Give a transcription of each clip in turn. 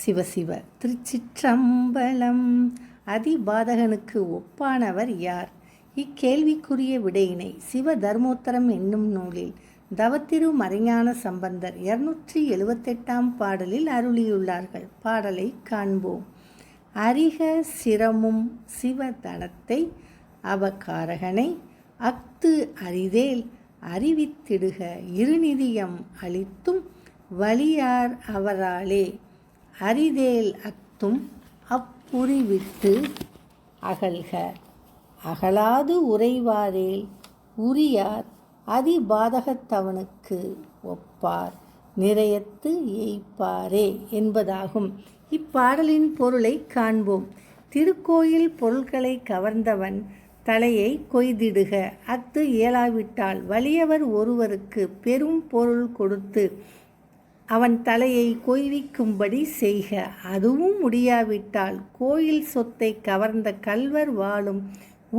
சிவசிவ திருச்சிற்றம்பலம். அதிபாதகனுக்கு ஒப்பானவர் யார்? இக்கேள்விக்குரிய விடையினை சிவ தர்மோத்தரம் என்னும் நூலில் தவத்திரு மறைஞான சம்பந்தர் 278ஆம் பாடலில் அருளியுள்ளார்கள். பாடலை காண்போம். அறிக சிரமும் சிவதனத்தை அவகாரகனை அஃது அறிதேல் அறிவித்திடுக இருநிதியம் அளித்தும் வலியார் அவராலே அறிதேல் அத்தும் அப்புரிவிட்டு அகல்க அகலாது உறைவாரேல் உரியார் அதிபாதகத்தவனுக்கு ஒப்பார் நிறையத்து எய்ப்பாரே என்பதாகும். இப்பாடலின் பொருளை காண்போம். திருக்கோயில் பொருள்களை கவர்ந்தவன் தலையை கொய்திடுக அஃது இயலாவிட்டால் வலியவர் ஒருவருக்கு பெரும் பொருள் கொடுத்து அவன் தலையை கொய்விக்கும்படி செய்க. அதுவும் முடியாவிட்டால் கோயில் சொத்தை கவர்ந்த கள்வர் வாழும்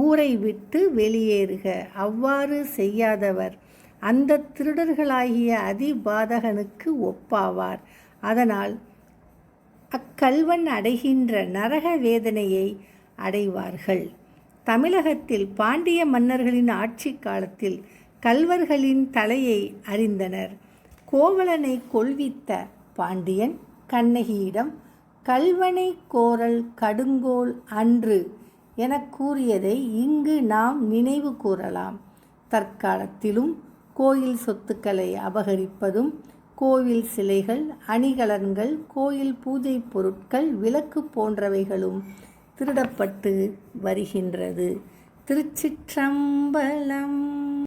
ஊரை விட்டு வெளியேறுக. அவ்வாறு செய்யாதவர் அந்த திருடர்களாகிய அதிபாதகனுக்கு ஒப்பாவார். அதனால் அக்கள்வன் அடைகின்ற நரக வேதனையை அடைவார்கள். தமிழகத்தில் பாண்டிய மன்னர்களின் ஆட்சி காலத்தில் கள்வர்களின் தலையை அறிந்தனர். கோவலனை கொல்வித்த பாண்டியன் கண்ணகியிடம் கள்வனை கோரல் கடுங்கோல் அன்று என கூறியதை இங்கு நாம் நினைவு கூறலாம். தற்காலத்திலும் கோயில் சொத்துக்களை அபகரிப்பதும் கோவில் சிலைகள், அணிகலன்கள், கோயில் பூஜை பொருட்கள், விளக்கு போன்றவைகளும் திருடப்பட்டு வருகின்றது. திருச்சிற்றம்பலம்.